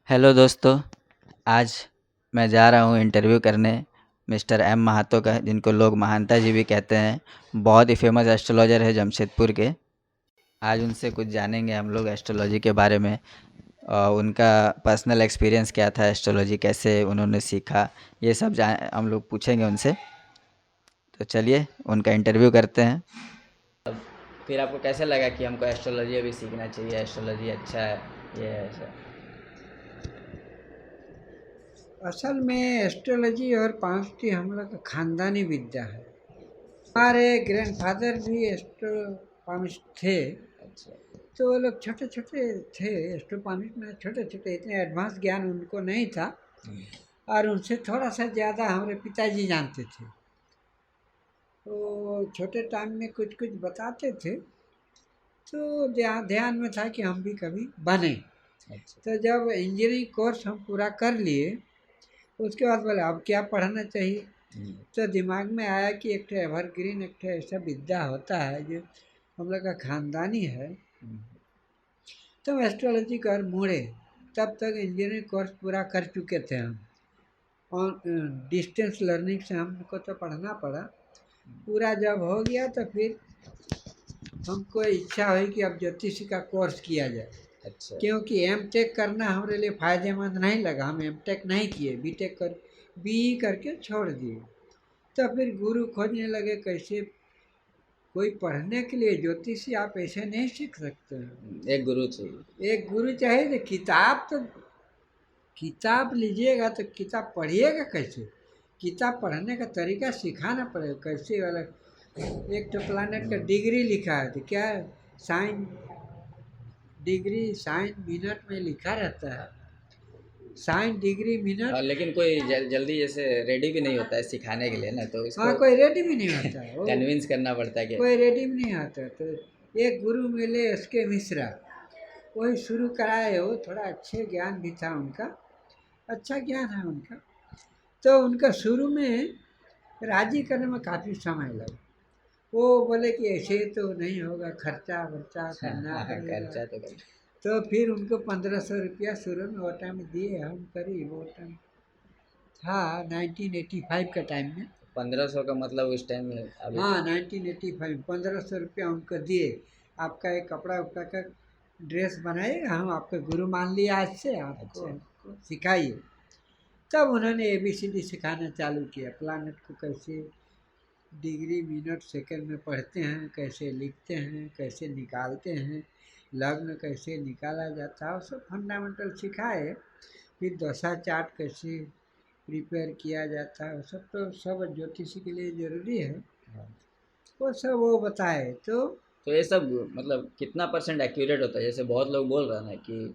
Hello दोस्तों, आज मैं जा रहा हूँ इंटरव्यू करने मिस्टर एम महातो का, जिनको लोग महानता जी भी कहते हैं। बहुत ही फेमस एस्ट्रोलॉजर है जमशेदपुर के। आज उनसे कुछ जानेंगे हम लोग एस्ट्रोलॉजी के बारे में। उनका पर्सनल एक्सपीरियंस क्या था, एस्ट्रोलॉजी कैसे उन्होंने सीखा, ये सब हम लोग पूछेंगे उनसे। तो चलिए उनका इंटरव्यू करते हैं। फिर आपको कैसे लगा कि हमको एस्ट्रोलॉजी अभी सीखना चाहिए, एस्ट्रोलॉजी अच्छा है, ये है ऐसा? असल में एस्ट्रोलॉजी और पांचटी हम लोग का खानदानी विद्या है। हमारे ग्रैंडफादर भी एस्ट्रोपामिस्ट थे। अच्छा। तो वो लोग छोटे छोटे थे, एस्ट्रोपामिस्ट में छोटे छोटे, इतने एडवांस ज्ञान उनको नहीं था। और उनसे थोड़ा सा ज़्यादा हमारे पिताजी जानते थे। तो छोटे टाइम में कुछ कुछ बताते थे, तो ध्यान में था कि हम भी कभी बने। अच्छा। तो जब इंजीनियरिंग कोर्स हम पूरा कर लिए, उसके बाद बोले अब क्या पढ़ना चाहिए। तो दिमाग में आया कि एक एवरग्रीन, एक ऐसा विद्या होता है जो हम लोग का खानदानी है। तो हम एस्ट्रोलॉजी कर मुड़े। तब तक इंजीनियरिंग कोर्स पूरा कर चुके थे हम। और डिस्टेंस लर्निंग से हमको तो पढ़ना पड़ा। पूरा जब हो गया तो फिर हमको इच्छा हुई कि अब ज्योतिषी का कोर्स किया जाए। अच्छा। क्योंकि एम टेक करना हमारे लिए फ़ायदेमंद नहीं लगा। हम एम टेक नहीं किए, बी टेक कर बी करके छोड़ दिए। तो फिर गुरु खोजने लगे, कैसे कोई पढ़ने के लिए ज्योतिषी आप ऐसे नहीं सीख सकते हैं। एक गुरु चाहिए। एक गुरु चाहिए। तो किताब लीजिएगा तो किताब पढ़िएगा कैसे। किताब पढ़ने का तरीका सिखाना पड़ेगा कैसे वाला। एक तो प्लानट का डिग्री लिखा है, तो क्या है, साइन डिग्री साइन मिनट में लिखा रहता है। Sine degree minute. लेकिन कोई जल्दी जैसे रेडी भी नहीं होता है सिखाने के लिए ना, तो हाँ, इसको कोई रेडी भी नहीं होता है वो। कन्विंस करना पड़ता है कि कोई रेडी भी नहीं आता। तो एक गुरु मिले, उसके मिश्रा, वही शुरू कराए। वो थोड़ा अच्छे ज्ञान भी था उनका, अच्छा ज्ञान है उनका। तो उनका शुरू में राजी करने में काफ़ी समय लगा। वो बोले कि ऐसे तो नहीं होगा, खर्चा वर्चा करना पड़ेगा। खर्चा तो कर। तो फिर उनको 1500 रुपया शुरू में वो टाइम दिए हम। करीब वो टाइम था 1985 का टाइम में। 1500 का मतलब उस टाइम में अभी। हाँ, 1985 1500 रुपया उनको दिए। आपका एक कपड़ा उपड़ा का ड्रेस बनाइएगा, हम आपका गुरु मान लिया, आज से आपको अच्छा। हमको सिखाइए। तब उन्होंने ABCD सिखाना चालू किया। प्लानट को कैसे डिग्री मिनट सेकंड में पढ़ते हैं, कैसे लिखते हैं, कैसे निकालते हैं, लग्न कैसे निकाला जाता है, वो सब फंडामेंटल सिखाए। फिर दशा चार्ट कैसे प्रिपेयर किया जाता है, वो सब तो सब ज्योतिषी के लिए ज़रूरी है। हाँ। वो सब वो बताए। तो ये सब मतलब कितना परसेंट एक्यूरेट होता है? जैसे बहुत लोग बोल रहे हैं ना कि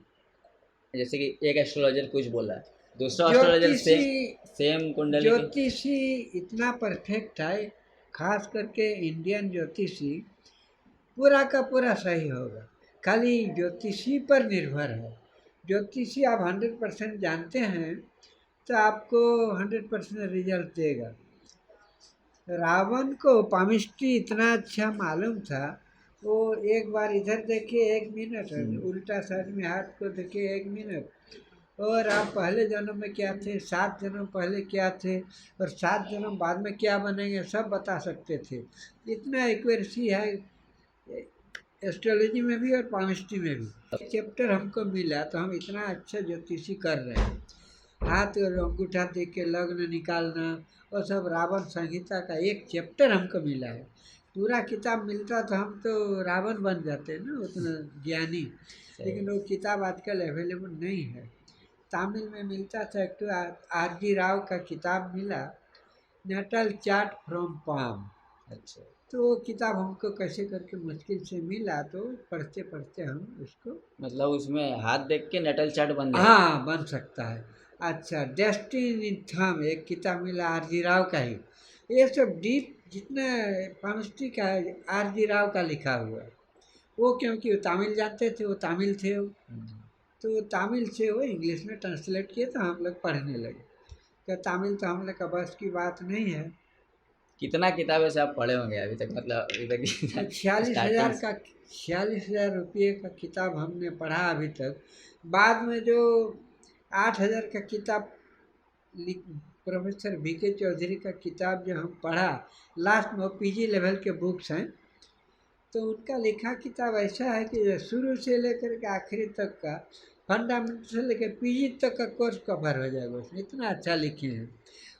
जैसे कि एक एस्ट्रोलॉजर कुछ बोला, दूसरा एस्ट्रोलॉजर ज्योतिषी सेम सेम कुंडली की। ज्योतिषी इतना परफेक्ट है, खास करके इंडियन ज्योतिषी पूरा का पूरा सही होगा। खाली ज्योतिषी पर निर्भर है। ज्योतिषी आप 100% जानते हैं तो आपको 100% रिजल्ट देगा। रावण को पामिस्ट्री इतना अच्छा मालूम था। वो एक बार इधर देखे 1 मिनट, उल्टा साइड में हाथ को देखे 1 मिनट, और आप पहले जन्म में क्या थे, 7 जन्म पहले क्या थे, और 7 जन्म बाद में क्या बनेंगे, सब बता सकते थे। इतना एक्यूरेसी है एस्ट्रोलॉजी में भी और पामिस्ट्री में भी। चैप्टर हमको मिला तो हम इतना अच्छा ज्योतिषी कर रहे हैं। हाथ और अंगूठा देख के लग्न निकालना, और सब रावण संहिता का एक चैप्टर हमको मिला है। पूरा किताब मिलता तो हम तो रावण बन जाते ना, उतना ज्ञानी। लेकिन वो किताब आजकल अवेलेबल नहीं है। तमिल में मिलता था। एक तो RG राव का किताब मिला, नेटल चार्ट फ्रॉम पाम। अच्छा। तो वो किताब हमको कैसे करके मुश्किल से मिला, तो पढ़ते पढ़ते हम उसको। मतलब उसमें हाथ देख के नटल चार्ट बन जाए। हाँ, बन सकता है। अच्छा, डेस्टिनी थम एक किताब मिला RG राव का ही। ये सब डीप जितना केमिस्ट्री का है, RG राव का लिखा हुआ है। वो क्योंकि वो तमिल जानते थे, वो तमिल थे वो। तो तमिल से वो इंग्लिश में ट्रांसलेट किए तो हम लोग पढ़ने लगे। तो तमिल तो हम लोग का बस की बात नहीं है। कितना किताब ऐसे आप पढ़े होंगे अभी तक, मतलब अभी तक 46,000 स्टार्टिंग? का, 46,000 रुपये का किताब हमने पढ़ा अभी तक। बाद में जो 8,000 का किताब प्रोफेसर VK चौधरी का किताब जो हम पढ़ा, लास्ट में वो PG लेवल के बुक्स हैं, तो उनका लिखा किताब ऐसा है कि शुरू से लेकर के आखिरी तक का फंडामेंटल से लेकर PG तक का कोर्स कवर हो जाएगा उसमें, इतना अच्छा लिखे हैं।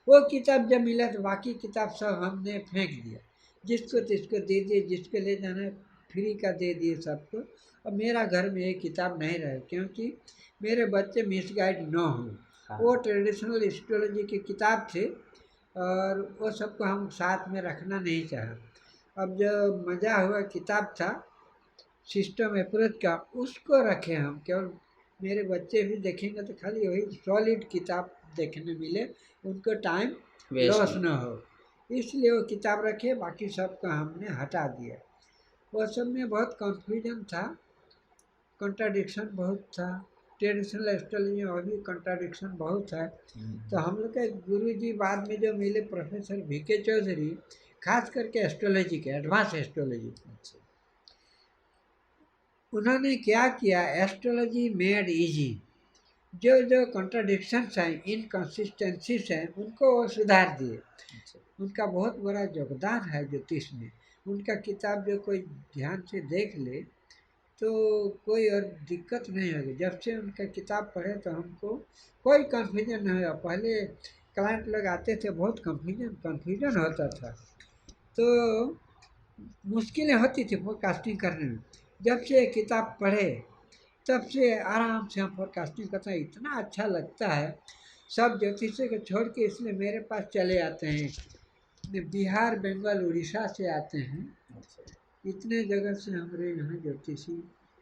वो किताब जब मिला तो बाकी किताब सब हमने फेंक दिया, जिसको तिसको दे दिए, जिसको ले जाना है फ्री का दे दिए सबको। अब मेरा घर में ये किताब नहीं रहे, क्योंकि मेरे बच्चे मिसगाइड न हों। वो ट्रेडिशनल एस्ट्रोलॉजी की किताब थे और वो सबको हम साथ में रखना नहीं चाहा। अब जो मज़ा हुआ किताब था सिस्टम अप्रोच का, उसको रखे हम, केवल मेरे बच्चे भी देखेंगे तो खाली वही सॉलिड किताब देखने मिले, उनको टाइम लॉस न हो, इसलिए वो किताब रखे, बाकी सबका हमने हटा दिया। वो सब में बहुत कन्फ्यूजन था, कंट्राडिक्शन बहुत था, ट्रेडिशनल एस्ट्रोलॉजी में भी कंट्राडिक्शन बहुत है। तो हम लोग के गुरु जी बाद में जो मिले प्रोफेसर VK चौधरी, खास करके एस्ट्रोलॉजी के, एडवांस एस्ट्रोलॉजी, उन्होंने क्या किया, एस्ट्रोलॉजी मेड इजी, जो जो कॉन्ट्राडिक्शंस हैं, इनकन्सिस्टेंसीज हैं, उनको वो सुधार दिए। उनका बहुत बड़ा योगदान है ज्योतिष में। उनका किताब जो कोई ध्यान से देख ले तो कोई और दिक्कत नहीं होगी। जब से उनका किताब पढ़े तो हमको कोई कन्फ्यूजन नहीं हुआ। पहले क्लाइंट लोग आते थे, बहुत कन्फ्यूजन होता था, तो मुश्किलें होती थी फोरकास्टिंग करने में। जब से ये किताब पढ़े तब से आराम से हम फोरकास्टिंग करते हैं, इतना अच्छा लगता है। सब ज्योतिषी को छोड़ के इसलिए मेरे पास चले आते हैं, बिहार, बंगाल, उड़ीसा से आते हैं, इतने जगह से हमारे यहाँ ज्योतिषी।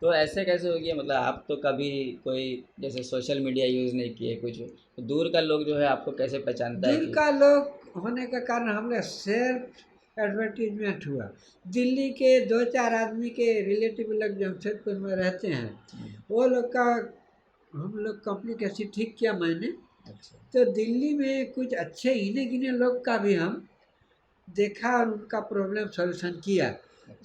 तो ऐसे कैसे हो गया, मतलब आप तो कभी कोई जैसे सोशल मीडिया यूज़ नहीं किए कुछ, तो दूर का लोग जो है आपको कैसे पहचानता है दूर कि का लोग होने के कारण हमने सेल्फ एडवर्टीजमेंट हुआ। दिल्ली के 2-4 आदमी के रिलेटिव लोग जमशेदपुर में रहते हैं, वो लोग का हम लोग कम्युनिकेशन ठीक किया मैंने। अच्छा, तो दिल्ली में कुछ अच्छे गिने गिने लोग का भी हम देखा और उनका प्रॉब्लम सॉल्यूशन किया।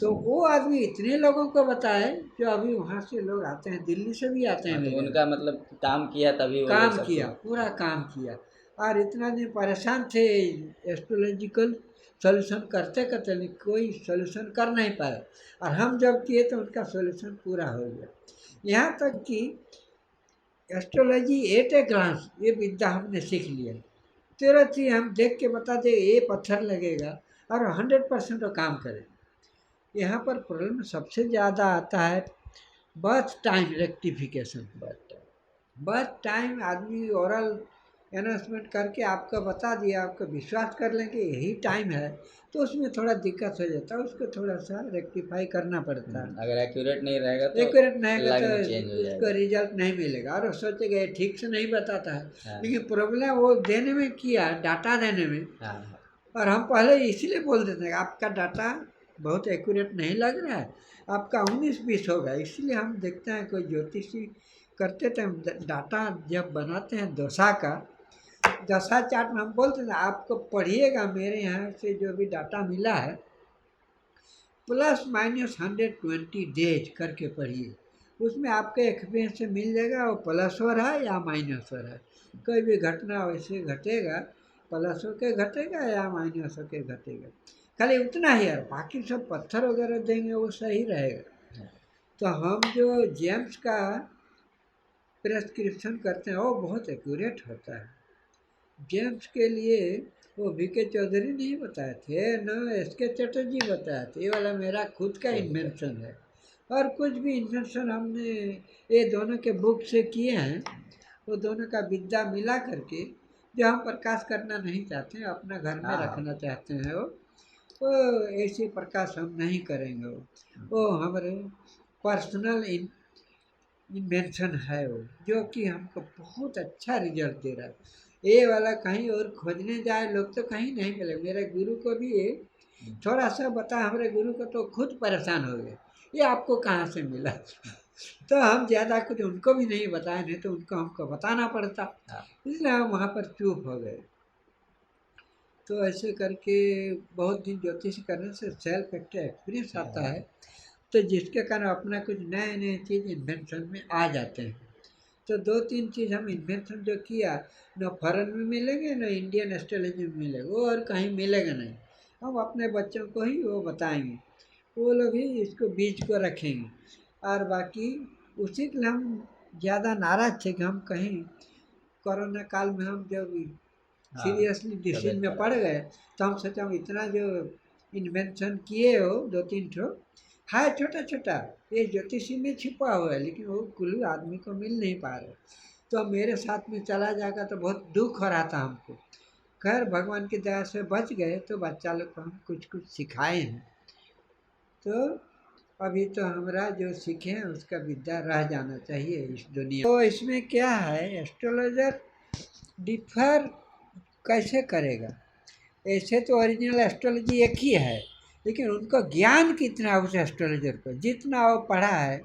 तो वो आदमी इतने लोगों को बताए जो अभी वहाँ से लोग आते हैं, दिल्ली से भी आते हैं हाँ, तो मेरे उनका मतलब काम किया तभी वो लोग काम सबको। किया, पूरा काम किया। और इतना दिन परेशान थे एस्ट्रोलॉजिकल सॉल्यूशन करते करते, नहीं कोई सॉल्यूशन कर नहीं पाए, और हम जब किए तो उनका सॉल्यूशन पूरा हो गया। यहाँ तक कि एस्ट्रोलॉजी एट ए ग्लांस ये विद्या हमने सीख लिया, तुरंत ही हम देख के बता दे ये पत्थर लगेगा और 100% वो काम करेगा। यहाँ पर प्रॉब्लम सबसे ज़्यादा आता है birth time rectification. Birth time आदमी ओरल अनाउंसमेंट करके आपको बता दिया, आपको विश्वास कर लें कि यही टाइम है, तो उसमें थोड़ा दिक्कत हो जाता है, उसको थोड़ा सा रेक्टिफाई करना पड़ता है। अगर एक्यूरेट नहीं रहेगा तो एक्यूरेट नहीं होगा लाइफ तो में चेंज हो उसको जाएगा। रिजल्ट नहीं मिलेगा, और वो सोचेगा ये ठीक से नहीं बताता है। हाँ, लेकिन प्रॉब्लम वो देने में किया, डाटा देने में, हाँ, हाँ, और हम पहले इसीलिए बोल देते हैं आपका डाटा बहुत एक्यूरेट नहीं लग रहा है, आपका 19-20 होगा। इसीलिए हम देखते हैं कोई ज्योतिषी करते थे, हम डाटा जब बनाते हैं दशा का, दशा चार्ट में हम बोलते हैं आपको पढ़िएगा, मेरे यहाँ से जो भी डाटा मिला है ±120 डेज करके पढ़िए, उसमें आपके एक्सपीरियंस से मिल जाएगा वो प्लस हो रहा है या माइनस हो रहा है। कोई भी घटना वैसे घटेगा, प्लस हो के घटेगा या माइनस हो के घटेगा, खाली उतना ही है, बाकी सब पत्थर वगैरह देंगे वो सही रहेगा। तो हम जो जेम्स का प्रेस्क्रिप्शन करते हैं वो बहुत एक्यूरेट होता है। जेम्स के लिए वो VK चौधरी नहीं बताए थे, न SK चटर्जी बताए थे, ये वाला मेरा खुद का इन्वेंशन है। और कुछ भी इन्वेंशन हमने ये दोनों के बुक से किए हैं, वो दोनों का विद्या मिला करके जो हम प्रकाश करना नहीं चाहते हैं, अपना घर में रखना चाहते हैं, वो ऐसे प्रकाश हम नहीं करेंगे। वो हमारे पर्सनल इन्वेंशन है वो, जो कि हमको बहुत अच्छा रिजल्ट दे रहा है। ये वाला कहीं और खोजने जाए लोग तो कहीं नहीं मिले। मेरे गुरु को भी ये थोड़ा सा बता, हमारे गुरु को तो खुद परेशान हो गए, ये आपको कहाँ से मिला। तो हम ज़्यादा कुछ उनको भी नहीं बताए, नहीं तो उनको हमको बताना पड़ता, इसलिए हम वहाँ पर चुप हो गए। तो ऐसे करके बहुत दिन ज्योतिष करने से सेल्फ एक्सपीरियंस आता है, तो जिसके कारण अपना कुछ नए नए चीज़ इन्वेंशन में आ जाते हैं। तो 2-3 चीज़ हम इन्वेंशन जो किया, न फॉरेन में मिलेंगे न इंडियन एस्ट्रोलॉजी में मिलेगा, वो और कहीं मिलेगा नहीं। हम अपने बच्चों को ही वो बताएंगे, वो लोग ही इसको बीज को रखेंगे। और बाकी उसी के लिए हम ज़्यादा नाराज थे कि हम कहीं कोरोना काल में हम जब हाँ सीरियसली डिसीज तबीयत में खराब। पड़ गए, तो हम सोचा हम इतना जो इन्वेंशन किए हो 2-3 ठो है छोटा छोटा, ये ज्योतिषी में छिपा हुआ है, लेकिन वो कुल्लू आदमी को मिल नहीं पा रहे। तो मेरे साथ में चला जाएगा तो बहुत दुख हो रहा था हमको। खैर भगवान की दया से बच गए, तो बच्चा लोग को हम कुछ कुछ सिखाए हैं। तो अभी तो हमारा जो सीखे हैं उसका विद्या रह जाना चाहिए इस दुनिया। तो इसमें क्या है, एस्ट्रोलॉजर डिफर कैसे करेगा? ऐसे तो ओरिजिनल एस्ट्रोलॉजी एक ही है, लेकिन उनको ज्ञान कितना है उस एस्ट्रोलॉजर को, जितना वो पढ़ा है।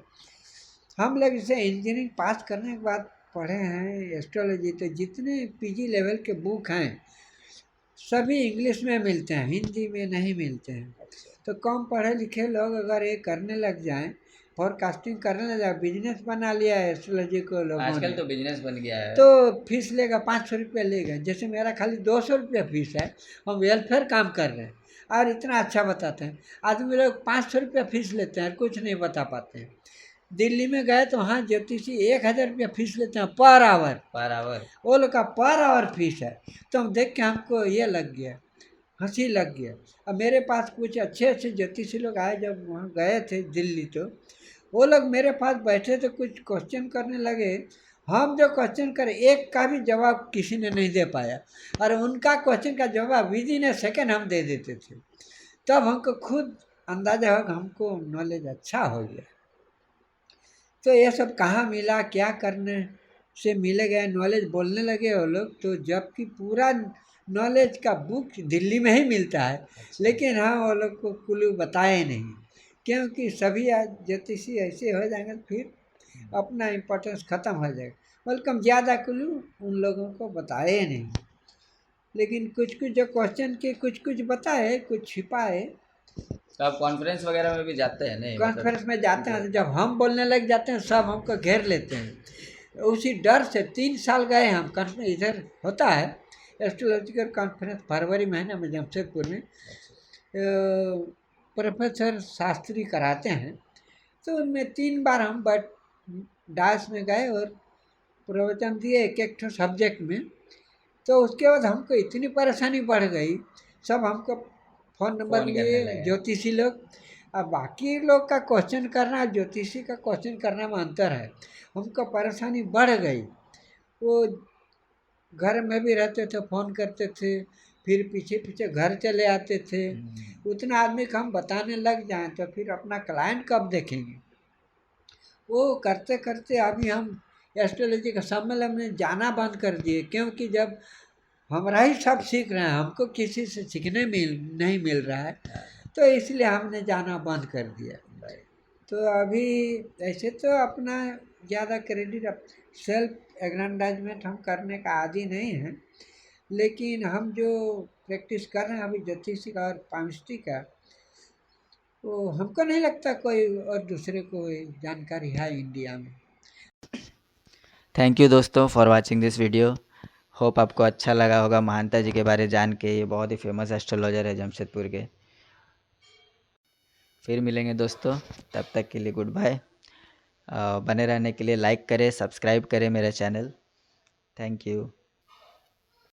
हम लोग जैसे इंजीनियरिंग पास करने के बाद पढ़े हैं एस्ट्रोलॉजी, तो जितने पीजी लेवल के बुक हैं सभी इंग्लिश में मिलते हैं, हिंदी में नहीं मिलते हैं। तो कम पढ़े लिखे लोग अगर ये करने लग जाएं, फोरकास्टिंग करने लग जाए, बिजनेस बना लिया है एस्ट्रोलॉजी को लोगों आजकल ने, तो बिजनेस बन गया है। तो फीस लेगा 500 रुपया लेगा। जैसे मेरा खाली 200 रुपया फीस है, हम वेलफेयर काम कर रहे हैं और इतना अच्छा बताते हैं। आदमी लोग 500 रुपया फीस लेते हैं और कुछ नहीं बता पाते हैं। दिल्ली में गए तो वहाँ ज्योतिषी 1000 रुपया फीस लेते हैं पर आवर, वो लोग का पर आवर फीस है। तो हम देख के हमको ये लग गया, हंसी लग गया। अब मेरे पास कुछ अच्छे अच्छे ज्योतिषी लोग आए, जब वहाँ गए थे दिल्ली, तो वो लोग मेरे पास बैठे तो कुछ क्वेश्चन करने लगे। हम जो क्वेश्चन करें एक का भी जवाब किसी ने नहीं दे पाया, और उनका क्वेश्चन का जवाब विद इन ए सेकेंड हम दे देते थे। तब हमको खुद अंदाजा हो कि हमको नॉलेज अच्छा हो गया। तो ये सब कहाँ मिला, क्या करने से मिले गए नॉलेज बोलने लगे वो लोग, तो जबकि पूरा नॉलेज का बुक दिल्ली में ही मिलता है, लेकिन हाँ वो लोग को कुल्लू बताए नहीं, क्योंकि सभी आज ज्योतिषी ऐसे हो जाएंगे तो फिर अपना इम्पोर्टेंस ख़त्म हो जाएगा। बल्कि हम ज़्यादा कुल्लू उन लोगों को बताए नहीं, लेकिन कुछ कुछ जो क्वेश्चन के कुछ कुछ बताए, कुछ छिपाए। तो आप कॉन्फ्रेंस वगैरह में भी जाते हैं नहीं? कॉन्फ्रेंस में जाते हैं, तो जब हम बोलने लग जाते हैं सब हमको घेर लेते हैं। उसी डर से 3 साल गए हम कॉन्फ्रेंस, इधर होता है एस्ट्रोलॉजिकल कॉन्फ्रेंस फरवरी महीने में जमशेदपुर में, प्रोफेसर शास्त्री कराते हैं। तो उनमें 3 बार हम डांस में गए और प्रवचन दिए एक एक सब्जेक्ट में। तो उसके बाद हमको इतनी परेशानी बढ़ गई, सब हमको फ़ोन नंबर लिए ज्योतिषी लोग। अब बाकी लोग का क्वेश्चन करना, ज्योतिषी का क्वेश्चन करने में अंतर है। हमको परेशानी बढ़ गई। वो घर में भी रहते थे, फ़ोन करते थे, फिर पीछे पीछे घर चले आते थे। उतना आदमी को हम बताने लग जाएं तो फिर अपना क्लाइंट कब देखेंगे? वो करते करते अभी हम एस्ट्रोलॉजी का सम्मेलन में जाना बंद कर दिए, क्योंकि जब हमारा ही सब सीख रहे हैं, हमको किसी से सीखने नहीं मिल रहा है, तो इसलिए हमने जाना बंद कर दिया। तो अभी ऐसे तो अपना ज़्यादा क्रेडिट सेल्फ एग्रेंडाइजमेंट हम करने का आदी नहीं है, लेकिन हम जो प्रैक्टिस कर रहे हैं अभी ज्योतिषी का और पामिस्ट्री का, तो हमको नहीं लगता कोई और दूसरे को जानकारी है इंडिया में। थैंक यू दोस्तों for watching this video. Hope आपको अच्छा लगा होगा महानता जी के बारे जान के। ये बहुत ही फेमस एस्ट्रोलॉजर है जमशेदपुर के। फिर मिलेंगे दोस्तों, तब तक के लिए गुड बाय। बने रहने के लिए लाइक करें, सब्सक्राइब करें मेरा चैनल। Thank you.